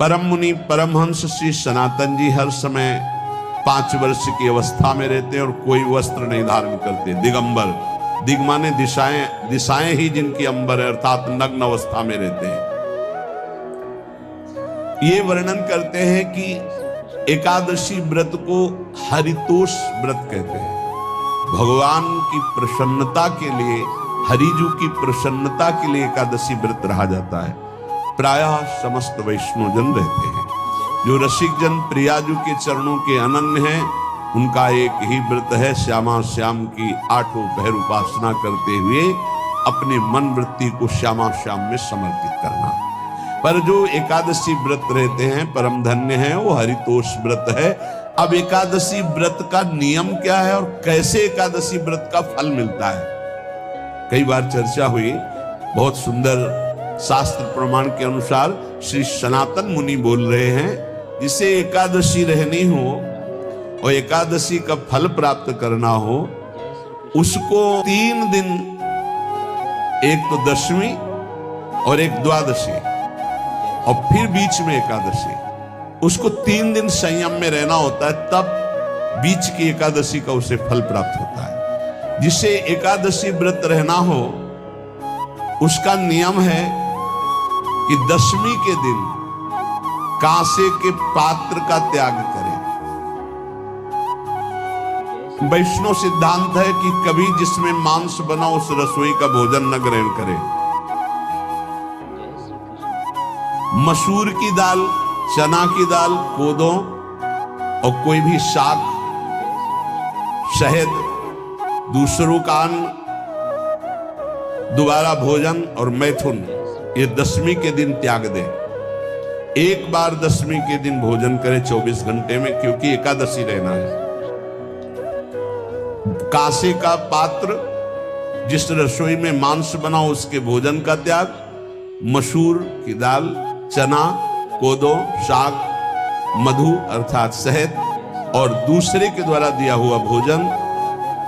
परम मुनि परमहंस श्री सनातन जी हर समय 5 वर्ष की अवस्था में रहते हैं और कोई वस्त्र नहीं धारण करते, दिगंबर। दिग माने दिशाएं, दिशाएं ही जिनकी अंबर है, अर्थात नग्न अवस्था में रहते हैं। ये वर्णन करते हैं कि एकादशी व्रत को हरितोष व्रत कहते हैं। भगवान की प्रसन्नता के लिए, हरिजू की प्रसन्नता के लिए एकादशी व्रत रहा जाता है। प्रायः समस्त वैष्णव जन रहते हैं। जो रसिक जन प्रियाजू के चरणों के अनन्य हैं, उनका एक ही व्रत है, श्यामा श्याम की 8 पहर उपासना करते हुए अपने मन वृत्ति को श्यामा श्याम में समर्पित करना। पर जो एकादशी व्रत रहते हैं परम धन्य है, वो हरितोष व्रत है। अब एकादशी व्रत का नियम क्या है और कैसे एकादशी व्रत का फल मिलता है, कई बार चर्चा हुई। बहुत सुंदर शास्त्र प्रमाण के अनुसार श्री सनातन मुनि बोल रहे हैं, जिसे एकादशी रहनी हो और एकादशी का फल प्राप्त करना हो, उसको 3 दिन, एक तो दशमी और एक द्वादशी और फिर बीच में एकादशी, उसको 3 दिन संयम में रहना होता है, तब बीच की एकादशी का उसे फल प्राप्त होता है। जिसे एकादशी व्रत रहना हो उसका नियम है कि दशमी के दिन कांसे के पात्र का त्याग करें। वैष्णव सिद्धांत है कि कभी जिसमें मांस बना उस रसोई का भोजन न ग्रहण करें। मसूर की दाल, चना की दाल, कोदों और कोई भी शाक, शहद, दूसरों का अन्न, दोबारा भोजन और मैथुन, ये दशमी के दिन त्याग दे। एक बार दशमी के दिन भोजन करे 24 घंटे में, क्योंकि एकादशी रहना है। कांसे का पात्र, जिस रसोई में मांस बना उसके भोजन का त्याग, मसूर की दाल, चना, कोदो, शाक, मधु अर्थात शहद और दूसरे के द्वारा दिया हुआ भोजन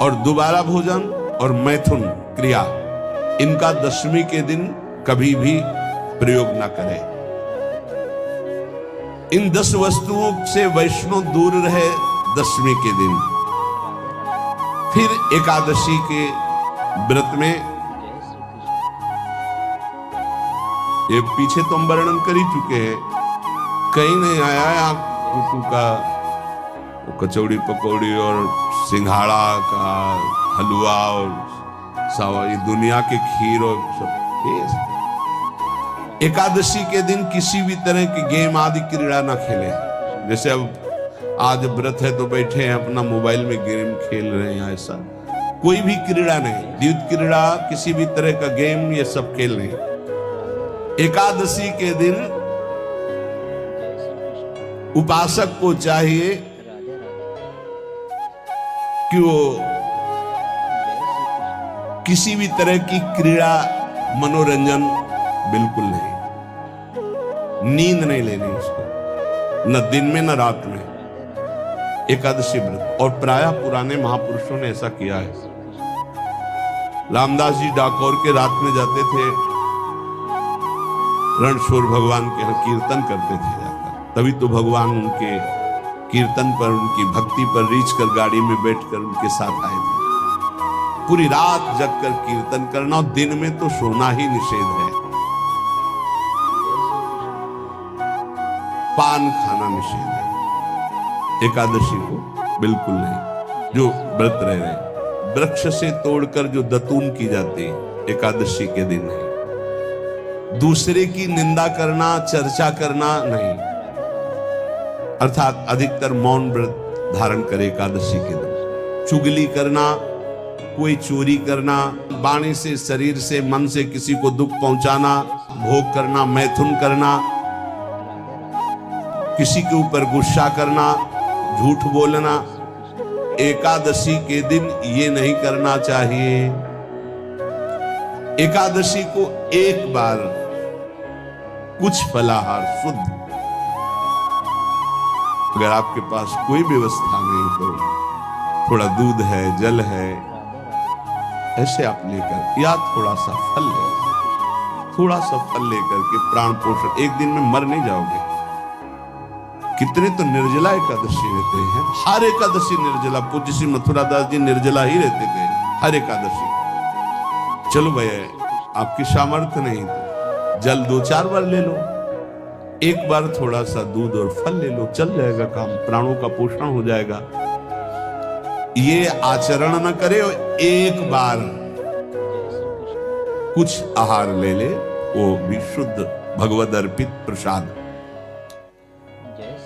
और दोबारा भोजन और मैथुन क्रिया, इनका दशमी के दिन कभी भी प्रयोग ना करें। इन 10 वस्तुओं से वैष्णव दूर रहे दशमी के दिन। फिर एकादशी के व्रत में, ये पीछे तो हम वर्णन कर ही चुके हैं, कहीं नहीं आया यहाँ कुटू का कचौड़ी पकौड़ी और सिंघाड़ा का हलवा और ये दुनिया के खीर और सब। एकादशी के दिन किसी भी तरह की गेम आदि क्रीड़ा ना खेले। जैसे अब आज व्रत है तो बैठे हैं अपना मोबाइल में गेम खेल रहे हैं, ऐसा कोई भी क्रीड़ा नहीं, द्यूत क्रीड़ा, किसी भी तरह का गेम, ये सब खेल नहीं। एकादशी के दिन उपासक को चाहिए कि वो किसी भी तरह की क्रीड़ा, मनोरंजन बिल्कुल नहीं, नींद नहीं लेनी उसको, न दिन में न रात में। एकादशी व्रत, और प्रायः पुराने महापुरुषों ने ऐसा किया है। रामदास जी डाकोर के रात में जाते थे, रणछोड़ भगवान के यहाँ कीर्तन करते थे जाकर, तभी तो भगवान उनके कीर्तन पर, उनकी भक्ति पर रीछ कर गाड़ी में बैठकर उनके साथ आए थे। पूरी रात जगकर कीर्तन करना, और दिन में तो सोना ही निषेध है, पान खाना निषेध है। एकादशी को बिल्कुल नहीं। जो व्रत रह रहे, वृक्ष से तोड़कर जो दतून की जाती है, एकादशी के दिन नहीं। दूसरे की निंदा करना, चर्चा करना नहीं, अर्थात अधिकतर मौन व्रत धारण करे एकादशी के दिन। चुगली करना, कोई चोरी करना, वाणी से, शरीर से, मन से किसी को दुख पहुंचाना, भोग करना, मैथुन करना, किसी के ऊपर गुस्सा करना, झूठ बोलना, एकादशी के दिन ये नहीं करना चाहिए। एकादशी को एक बार कुछ फलाहार शुद्ध, अगर आपके पास कोई व्यवस्था नहीं तो थोड़ा दूध है, जल है, ऐसे आप लेकर, या थोड़ा सा फल लेकर, थोड़ा सा फल लेकर के प्राण पोषण, एक दिन में मर नहीं जाओगे, कितने तो निर्जला एकादशी रहते हैं, हर एकादशी निर्जला। पूज्य श्री मथुरा दास जी निर्जला ही रहते थे हर एकादशी। चलो भैया आपकी सामर्थ्य नहीं तो जल 2-4 बार ले लो, एक बार थोड़ा सा दूध और फल ले लो, चल जाएगा काम, प्राणों का पोषण हो जाएगा। ये आचरण न करे और एक बार कुछ आहार ले ले, वो भी शुद्ध भगवद अर्पित प्रसाद।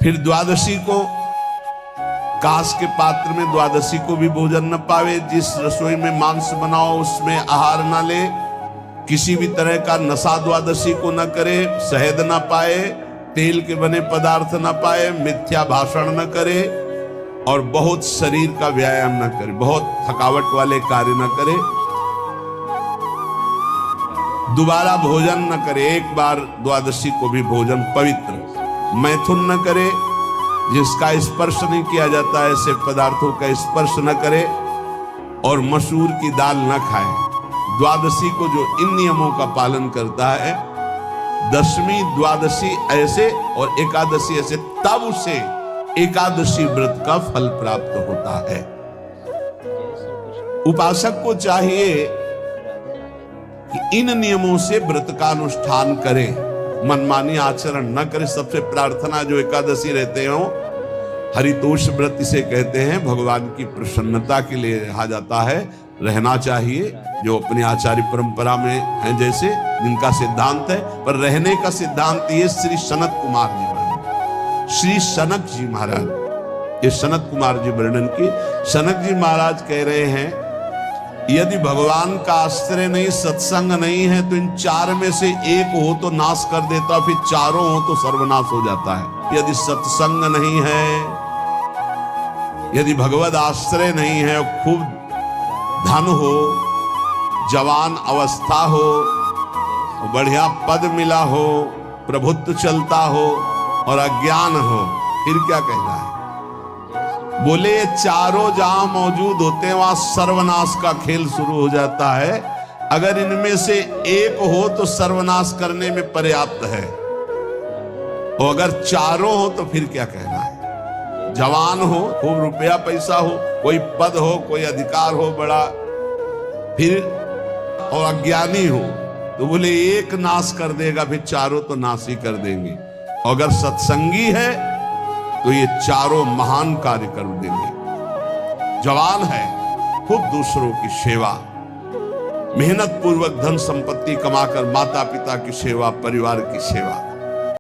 फिर द्वादशी को कांस के पात्र में द्वादशी को भी भोजन न पावे। जिस रसोई में मांस बनाओ उसमें आहार न ले, किसी भी तरह का नशा द्वादशी को न करे, शहद न पाए, तेल के बने पदार्थ न पाए, मिथ्या भाषण न करे और बहुत शरीर का व्यायाम न करे, बहुत थकावट वाले कार्य न करे। दोबारा भोजन न करे, एक बार द्वादशी को भी भोजन पवित्र। मैथुन न करे, जिसका स्पर्श नहीं किया जाता है ऐसे पदार्थों का स्पर्श न करे, और मसूर की दाल न खाए। द्वादशी को जो इन नियमों का पालन करता है, दशमी द्वादशी ऐसे और एकादशी ऐसे, तब उसे एकादशी व्रत का फल प्राप्त होता है। उपासक को चाहिए कि इन नियमों से व्रत का अनुष्ठान करे, मनमानी आचरण न करे। सबसे प्रार्थना जो एकादशी रहते हो, हरितोष व्रत इसे कहते हैं, भगवान की प्रसन्नता के लिए रहा जाता है, रहना चाहिए। जो अपनी आचार्य परंपरा में हैं जैसे, जिनका सिद्धांत है, पर रहने का सिद्धांत ये श्री सनत कुमार जी वर्णन, श्री सनक जी महाराज, ये सनत कुमार जी वर्णन की। सनक जी महाराज कह रहे हैं, यदि भगवान का आश्रय नहीं, सत्संग नहीं है, तो इन 4 में से एक हो तो नाश कर देता, फिर चारों हो तो सर्वनाश हो जाता है। यदि सत्संग नहीं है, यदि भगवद आश्रय नहीं है, खूब धन हो, जवान अवस्था हो, बढ़िया पद मिला हो, प्रभुत्व चलता हो और अज्ञान हो, फिर क्या कहना है? बोले ये चारों जहां मौजूद होते हैं वहां सर्वनाश का खेल शुरू हो जाता है। अगर इनमें से एक हो तो सर्वनाश करने में पर्याप्त है, और अगर चारों हो तो फिर क्या कहना है? जवान हो, खूब रुपया पैसा हो, कोई पद हो, कोई अधिकार हो बड़ा, फिर और अज्ञानी हो, तो बोले एक नाश कर देगा, फिर चारों तो नाश ही कर देंगे। अगर सत्संगी है तो ये चारों महान कार्य कर देंगे। जवान है, खूब दूसरों की सेवा, मेहनत पूर्वक धन संपत्ति कमाकर माता पिता की सेवा, परिवार की सेवा,